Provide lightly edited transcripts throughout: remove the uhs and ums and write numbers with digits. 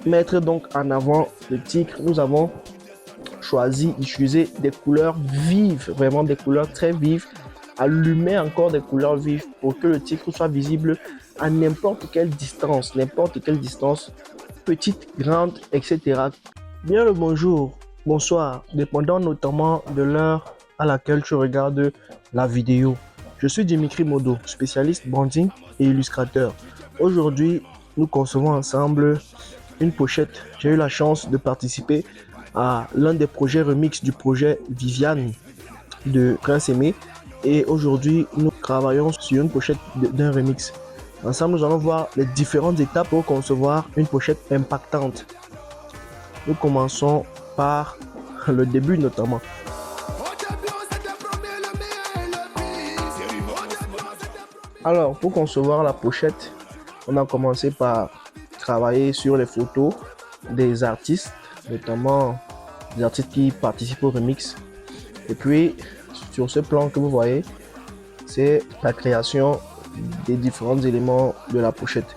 Pour mettre donc en avant le titre, nous avons choisi d'utiliser des couleurs vives, vraiment des couleurs très vives, allumer encore des couleurs vives pour que le titre soit visible à n'importe quelle distance, petite, grande, etc. Bien le bonjour, bonsoir, dépendant notamment de l'heure à laquelle tu regardes la vidéo. Je suis Dimitri Modo, spécialiste branding et illustrateur. Aujourd'hui, nous concevons ensemble une pochette. J'ai eu la chance de participer à l'un des projets remix du projet Viviane de Prince Aimé. Et aujourd'hui, nous travaillons sur une pochette d'un remix. Ensemble, nous allons voir les différentes étapes pour concevoir une pochette impactante. Nous commençons par le début notamment. Alors, pour concevoir la pochette, on a commencé par travailler sur les photos des artistes, notamment des artistes qui participent au remix. Et puis, sur ce plan que vous voyez, c'est la création des différents éléments de la pochette.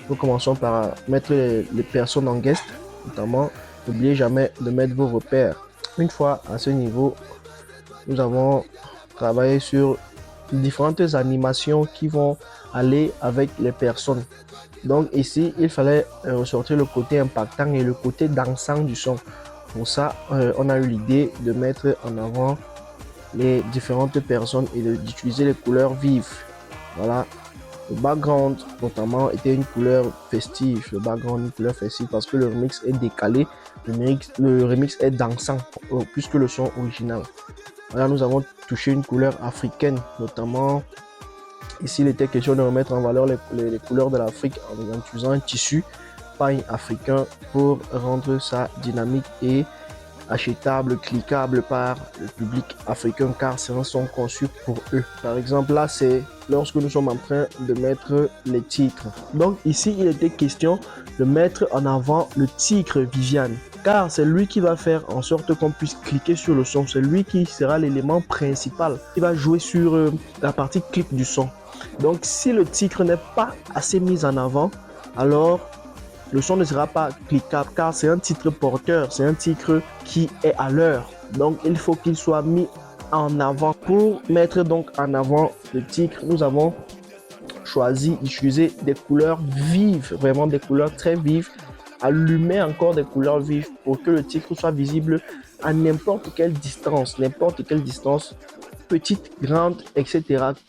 Nous commençons par mettre les personnes en guest, notamment, n'oubliez jamais de mettre vos repères. Une fois à ce niveau, nous avons travaillé sur différentes animations qui vont aller avec les personnes. Donc ici, il fallait ressortir le côté impactant et le côté dansant du son. Pour ça, on a eu l'idée de mettre en avant les différentes personnes et d'utiliser les couleurs vives. Voilà. Le background, notamment, était une couleur festive. Le background, une couleur festive parce que le remix est décalé. Le remix est dansant plus que le son original. Voilà, nous avons touché une couleur africaine, notamment. Ici, il était question de remettre en valeur les couleurs de l'Afrique en utilisant un tissu paille africain pour rendre ça dynamique et achetable, cliquable par le public africain car c'est un son conçu pour eux. Par exemple, là, c'est lorsque nous sommes en train de mettre les titres. Donc ici, il était question de mettre en avant le titre Viviane car c'est lui qui va faire en sorte qu'on puisse cliquer sur le son. C'est lui qui sera l'élément principal qui va jouer sur la partie clip du son. Donc si le titre n'est pas assez mis en avant, alors le son ne sera pas cliquable car c'est un titre porteur, c'est un titre qui est à l'heure. Donc il faut qu'il soit mis en avant. Pour mettre donc en avant le titre, nous avons choisi d'utiliser des couleurs vives, vraiment des couleurs très vives, allumer encore des couleurs vives pour que le titre soit visible à n'importe quelle distance, petite, grande, etc.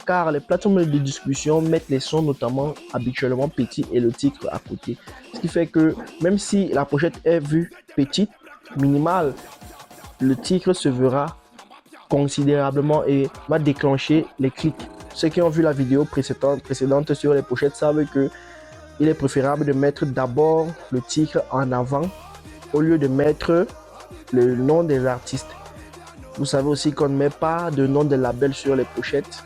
Car les plateformes de discussion mettent les sons notamment habituellement petits et le titre à côté. Ce qui fait que même si la pochette est vue petite, minimale, le titre se verra considérablement et va déclencher les clics. Ceux qui ont vu la vidéo précédente sur les pochettes savent que il est préférable de mettre d'abord le titre en avant au lieu de mettre le nom des artistes. Vous savez aussi qu'on ne met pas de nom de label sur les pochettes.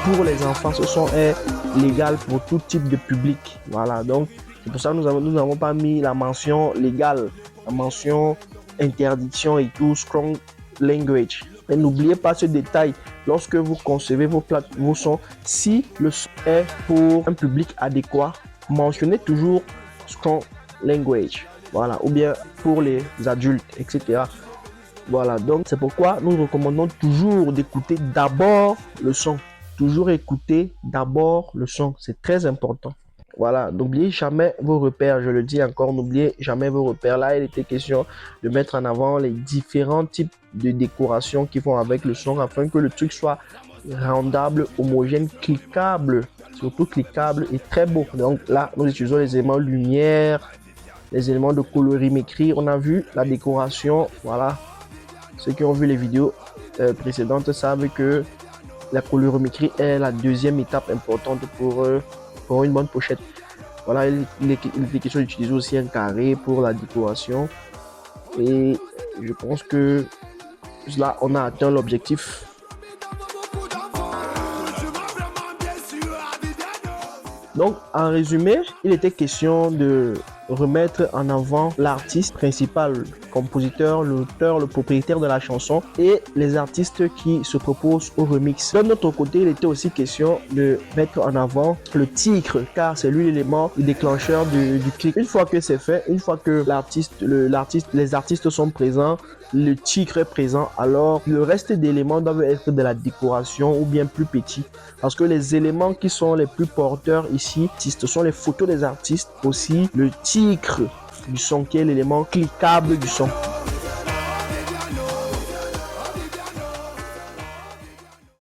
Pour les enfants, ce son est légal pour tout type de public. Voilà, donc c'est pour ça que nous n'avons pas mis la mention légale, la mention interdiction et tout, strong language. Mais n'oubliez pas ce détail lorsque vous concevez vos sons. Si le son est pour un public adéquat, mentionnez toujours strong language. Voilà, ou bien pour les adultes, etc. Voilà, donc c'est pourquoi nous recommandons toujours d'écouter d'abord le son. Toujours écouter d'abord le son, c'est très important. Voilà, n'oubliez jamais vos repères, je le dis encore, n'oubliez jamais vos repères. Là, il était question de mettre en avant les différents types de décorations qui vont avec le son afin que le truc soit rendable, homogène, cliquable, surtout cliquable et très beau. Donc là, nous utilisons les éléments lumière, les éléments de colorimétrie. On a vu la décoration, voilà. Ceux qui ont vu les vidéos précédentes savent que la colorimétrie est la deuxième étape importante pour une bonne pochette. Voilà, il est question d'utiliser aussi un carré pour la décoration. Et je pense que là, on a atteint l'objectif. Donc, en résumé, il était question de remettre en avant l'artiste principal, le compositeur, l'auteur, le propriétaire de la chanson et les artistes qui se proposent au remix. De notre côté, il était aussi question de mettre en avant le titre, car c'est lui l'élément déclencheur du clip. Une fois que c'est fait, une fois que les artistes sont présents, le titre est présent, alors le reste d'éléments doivent être de la décoration ou bien plus petits, parce que les éléments qui sont les plus porteurs ici, ce sont les photos des artistes, aussi le titre du son qui est l'élément cliquable du son.